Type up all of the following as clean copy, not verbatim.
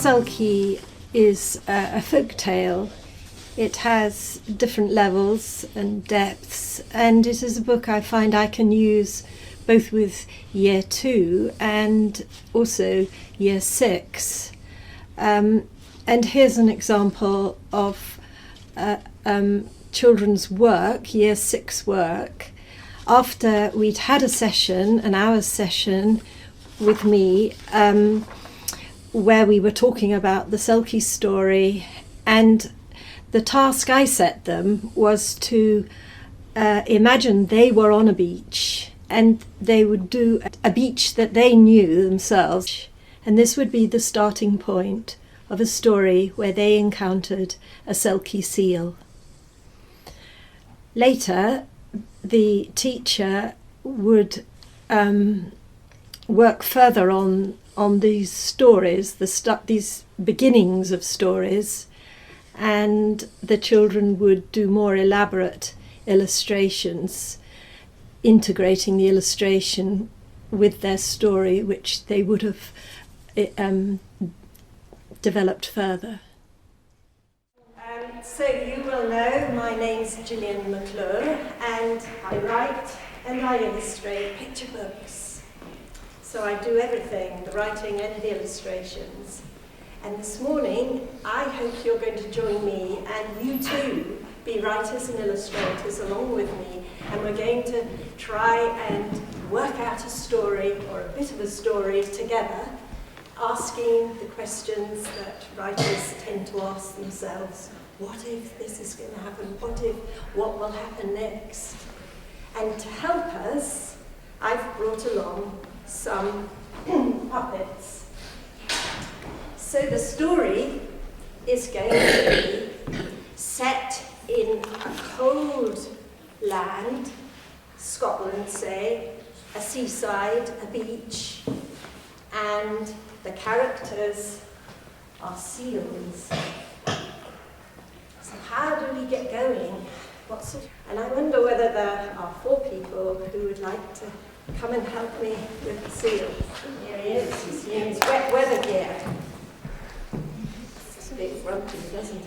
Selkie is a folk tale. It has different levels and depths, and it is a book I find I can use both with Year 2 and also Year 6. And here's an example of children's work, Year 6 work. After we'd had a session, an hour's session with me, where we were talking about the Selkie story, and the task I set them was to imagine they were on a beach and they would do a beach that they knew themselves, and this would be the starting point of a story where they encountered a Selkie seal. Later, the teacher would work further on these stories, these beginnings of stories, and the children would do more elaborate illustrations, integrating the illustration with their story, which they would have developed further. So you will know my name's Gillian McClure, and I write and I illustrate picture books. So I do everything, the writing and the illustrations. And this morning, I hope you're going to join me, and you too be writers and illustrators along with me, and we're going to try and work out a story, or a bit of a story together, asking the questions that writers tend to ask themselves. What if this is going to happen? What will happen next? And to help us, I've brought along some puppets. So the story is going to be set in a cold land, Scotland say, a seaside, a beach, and the characters are seals. So how do we get going? And I wonder whether there are 4 people who would like to come and help me with the seal. Here he is. He's in his wet weather gear. It's a bit grumpy, doesn't it?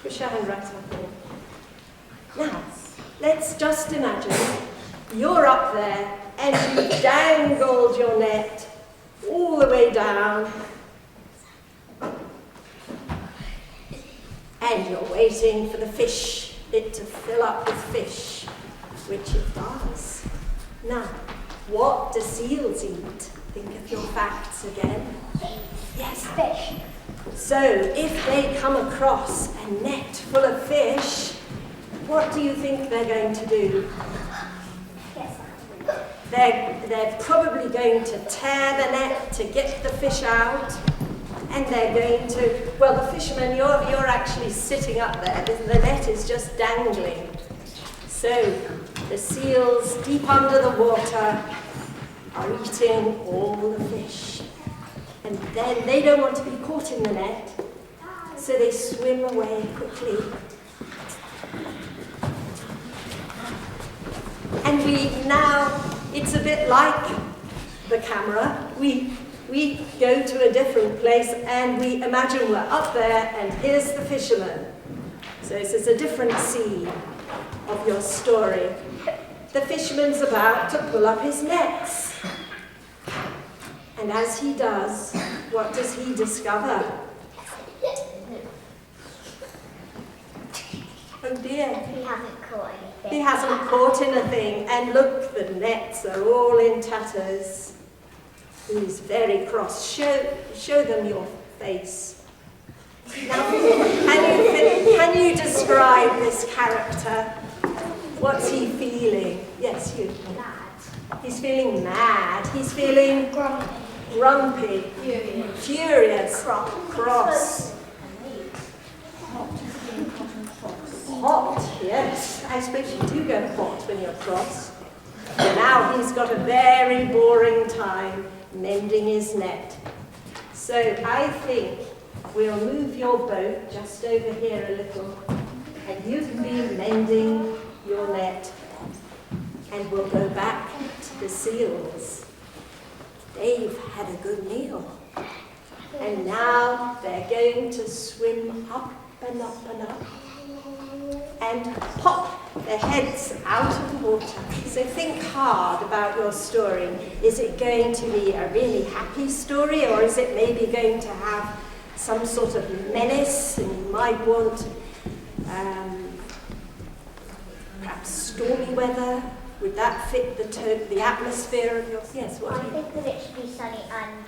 Push your hand right up in. Now, let's just imagine you're up there and you've dangled your net all the way down, and you're waiting for it to fill up with fish, which it does. Now, what do seals eat? Think of your facts again. Yes, fish. So, if they come across a net full of fish, what do you think they're going to do? They're probably going to tear the net to get the fish out, and they're going to, well, the fishermen, you're actually sitting up there, the net is just dangling. So the seals deep under the water are eating all the fish. And then they don't want to be caught in the net, so they swim away quickly. And it's a bit like the camera. We go to a different place and we imagine we're up there and here's the fisherman. So this is a different scene of your story. The fisherman's about to pull up his nets. And as he does, what does he discover? Oh dear. He hasn't caught anything. He hasn't caught anything. And look, the nets are all in tatters. He's very cross. Show them your face. Now, can you describe this character? What's he feeling? Yes, you. Mad. He's feeling mad. He's feeling grumpy. Furious. Cross. Hot, yes. I suppose you do get hot when you're cross. Now he's got a very boring time mending his net. So I think we'll move your boat just over here a little, and you can be mending your net, and we'll go back to the seals. They've had a good meal. And now they're going to swim up and up and up and pop their heads out of the water. So think hard about your story. Is it going to be a really happy story, or is it maybe going to have some sort of menace, and you might want perhaps stormy weather? Would that fit the atmosphere of your... Yes, what I do you think that it should be sunny and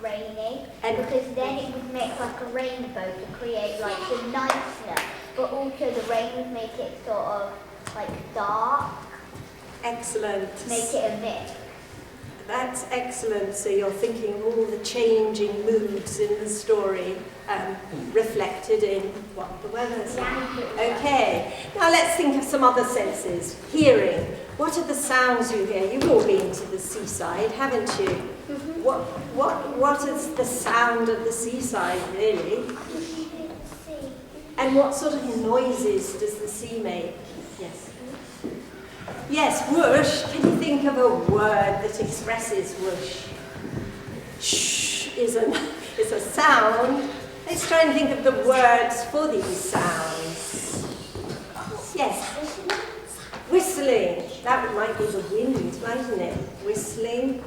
rainy, And- because then it would make like a rainbow to create like the niceness, but also the rain would make it sort of like dark, Excellent. make it a mist. That's excellent. So you're thinking of all the changing moods in the story reflected in what the weather's like. Okay, now let's think of some other senses. Hearing. What are the sounds you hear? You've all been to the seaside, haven't you? Mm-hmm. What is the sound of the seaside, really? And what sort of noises does the sea make? Yes. Yes, whoosh. Can you think of a word that expresses whoosh? Shh is a sound. Let's try and think of the words for these sounds. Yes. Whistling. That might be the wind, mightn't it? Whistling.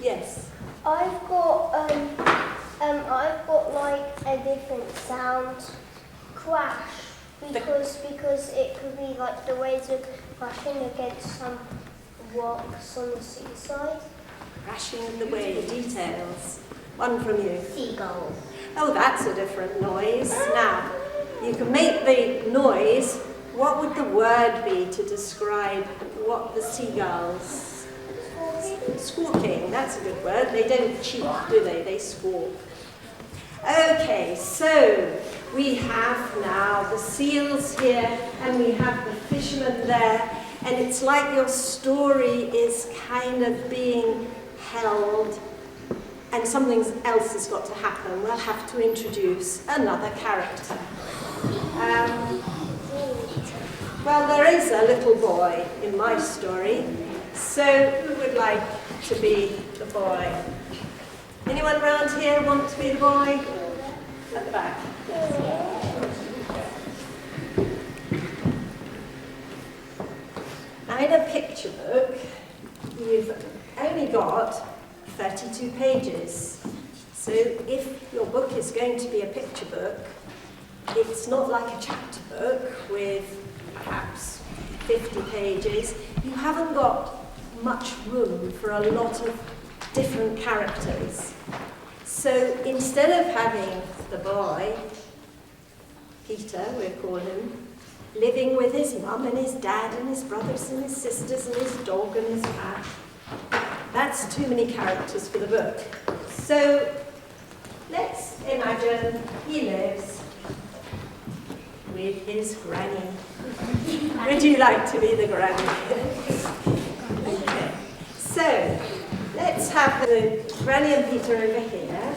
Yes. I've got like a different sound, crash, because it could be like the waves are crashing against some rocks on the seaside. Crashing of the wave. Details. One from you. Seagulls. Oh, that's a different noise. Now, you can make the noise. What would the word be to describe what the seagulls... Squawking, that's a good word. They don't cheep, do they? They squawk. Okay, so we have now the seals here, and we have the fishermen there, and it's like your story is kind of being held, and something else has got to happen. We'll have to introduce another character. Well, there is a little boy in my story, so who would like to be the boy? Anyone around here want to be the boy? At the back. Now, in a picture book, you've only got 32 pages. So if your book is going to be a picture book, it's not like a chapter book with perhaps 50 pages. You haven't got much room for a lot of different characters. So instead of having the boy, Peter, we'll call him, living with his mum and his dad and his brothers and his sisters and his dog and his cat, that's too many characters for the book. So let's imagine he lives with his granny. Would you like to be the granny? Okay. So let's have the granny and Peter over here.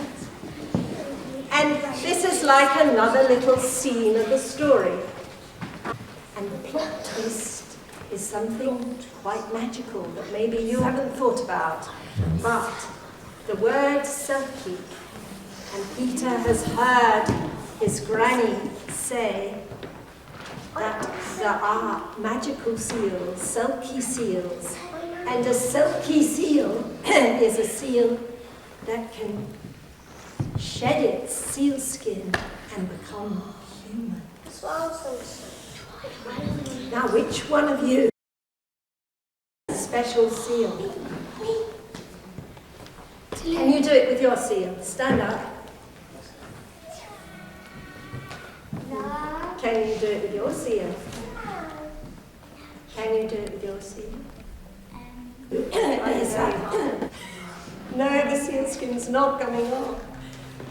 And this is like another little scene of the story. And the plot twist is something quite magical that maybe you haven't thought about. But the word Selkie, and Peter has heard his granny say that there are magical seals, Selkie seals. And a Selkie seal is a seal that can shed its seal skin and become human. Now, which one of you is a special seal? Can you do it with your seal? Stand up. No. Can you do it with your seal? Can you do it with your seal? No, the seal skin's not coming off.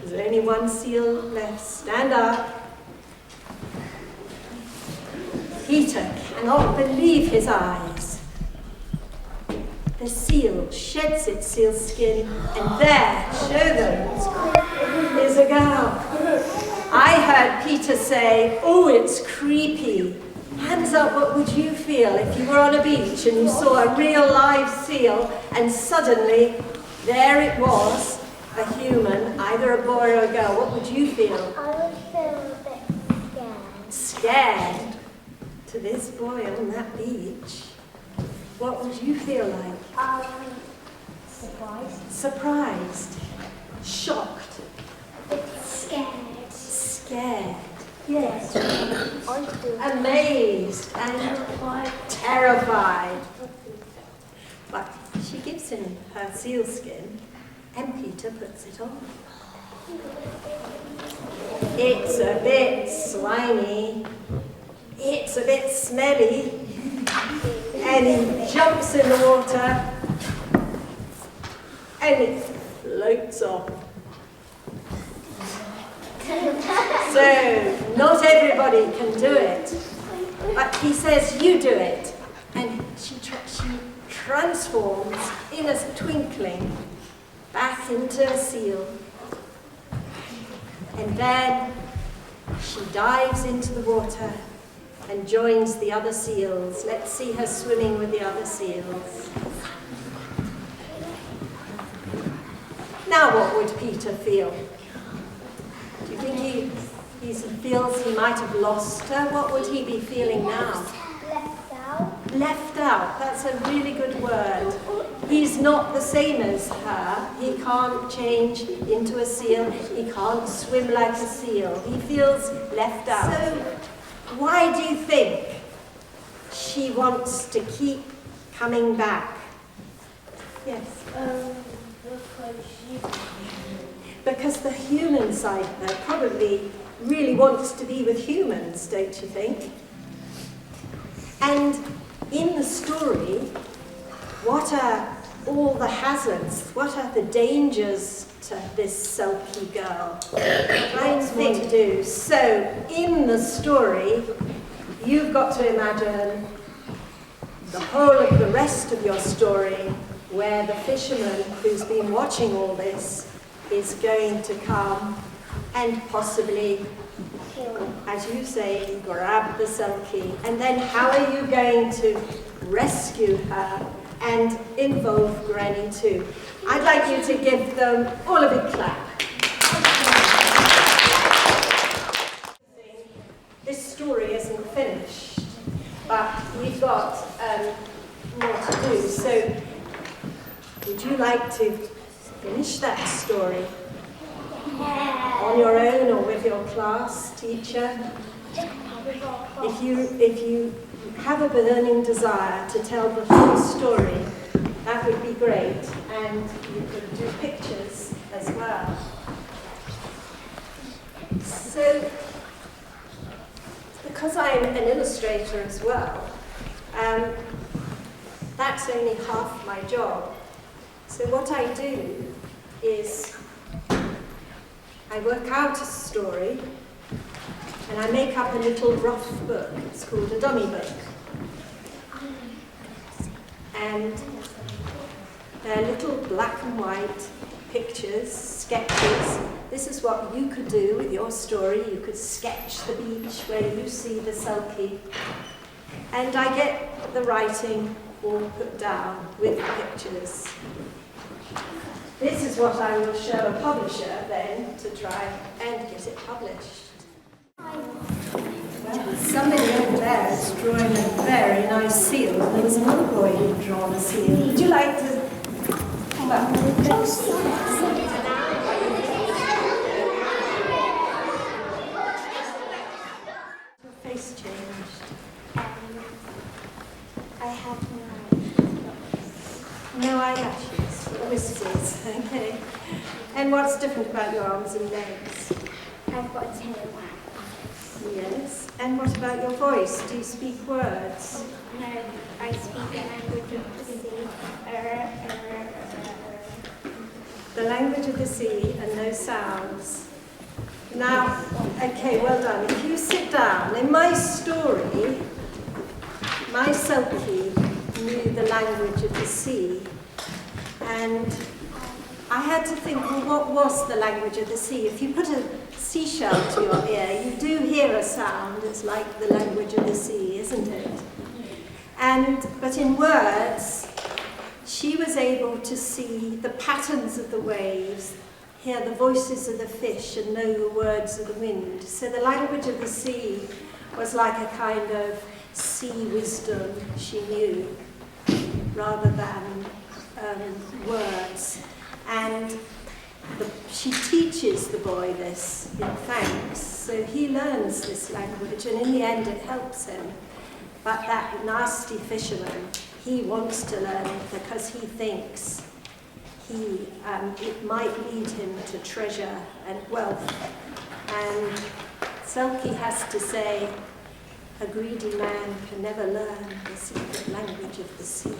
There's only one seal left. Stand up. Peter cannot believe his eyes. The seal sheds its seal skin, and there, show them, is a girl. I heard Peter say, "Oh, it's creepy." Hands up, what would you feel if you were on a beach and you saw a real live seal and suddenly there it was, a human, either a boy or a girl. What would you feel? I would feel a bit scared. Scared to this boy on that beach. What would you feel like? Surprised. Surprised, shocked, Scared. scared, yes, I do. amazed and terrified. But she gives him her seal skin and Peter puts it on. It's a bit slimy, it's a bit smelly, and he jumps in the water and it floats off. So, not everybody can do it, but he says, you do it. And she transforms in a twinkling back into a seal. And then she dives into the water and joins the other seals. Let's see her swimming with the other seals. Now what would Peter feel? Do you think he feels he might have lost her? What would he be feeling now? Left out. Left out, that's a really good word. He's not the same as her. He can't change into a seal. He can't swim like a seal. He feels left out. So why do you think she wants to keep coming back? Yes. Because the human side of her probably really wants to be with humans, don't you think? And in the story, what are all the hazards? What are the dangers to this Selkie girl? Lots more to do. So, in the story, you've got to imagine the whole of the rest of your story, where the fisherman who's been watching all this is going to come and possibly, as you say, grab the Selkie. And then how are you going to rescue her and involve Granny too? I'd like you to give them all a big clap. This story isn't finished, but we've got more to do. So would you like to finish that story? On your own or with your class teacher? If you have a burning desire to tell the whole story, that would be great. And you could do pictures as well. So, because I'm an illustrator as well, that's only half my job. So what I do is I work out a story and I make up a little rough book. It's called a dummy book. And they're little black and white pictures, sketches. This is what you could do with your story. You could sketch the beach where you see the Selkie. And I get the writing all put down with the pictures. This is what I will show a publisher then to try and get it published. Well, somebody over there is drawing a very nice seal. There was another boy who'd drawn a seal. Would you like to come up? Your face changed. I have No eyelashes, whiskers, okay. And what's different about your arms and legs? I've got a tail. Yes. And what about your voice? Do you speak words? No, I speak the language of the sea. The language of the sea and no sounds. Now, okay, well done. If you sit down, in my story, my Selkie knew the language of the sea. And I had to think, well, what was the language of the sea? If you put a seashell to your ear, you do hear a sound. It's like the language of the sea, isn't it? But in words, she was able to see the patterns of the waves, hear the voices of the fish, and know the words of the wind. So the language of the sea was like a kind of sea wisdom she knew, rather than words. And she teaches the boy this in thanks, so he learns this language, and in the end it helps him. But that nasty fisherman, he wants to learn because he thinks it might lead him to treasure and wealth. And Selkie has to say, a greedy man can never learn the secret language of the sea.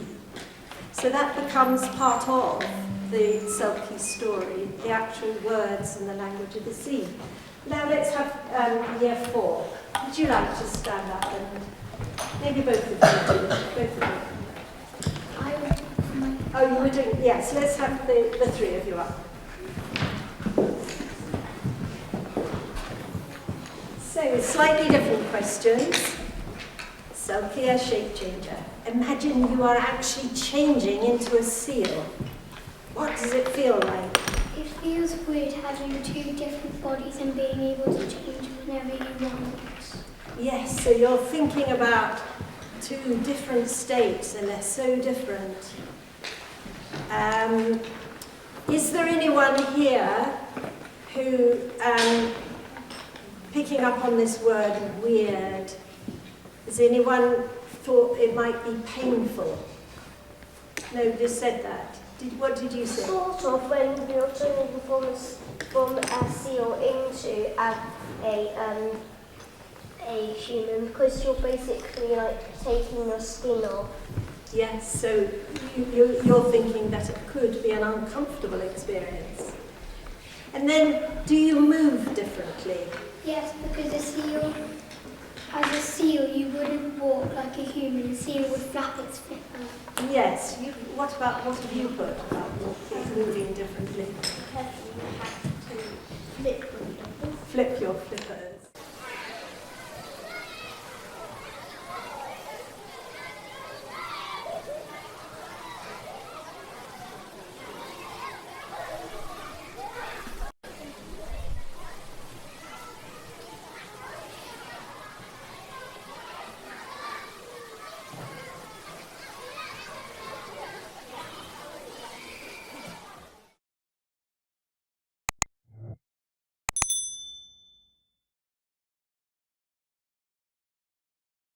So that becomes part of the Selkie story, the actual words and the language of the sea. Now let's have year 4. Would you like to stand up and maybe both of you do? Both of you. Oh, you were doing, yes, let's have the 3 of you up. So, slightly different questions. Selkie, a shape changer. Imagine you are actually changing into a seal. What does it feel like? It feels weird having 2 different bodies and being able to change whenever you want. Yes, so you're thinking about 2 different states and they're so different. Is there anyone here who, picking up on this word weird, has anyone thought it might be painful? Nobody said that. What did you say? Sort of when you're turning from a seal into a human, because you're basically like taking your skin off. Yes, so you're thinking that it could be an uncomfortable experience. And then, do you move differently? Yes, because as a seal, you wouldn't walk like a human. A seal would flap its flipper. Yes. What have you put about moving differently? You have to flip them. Flip your flipper.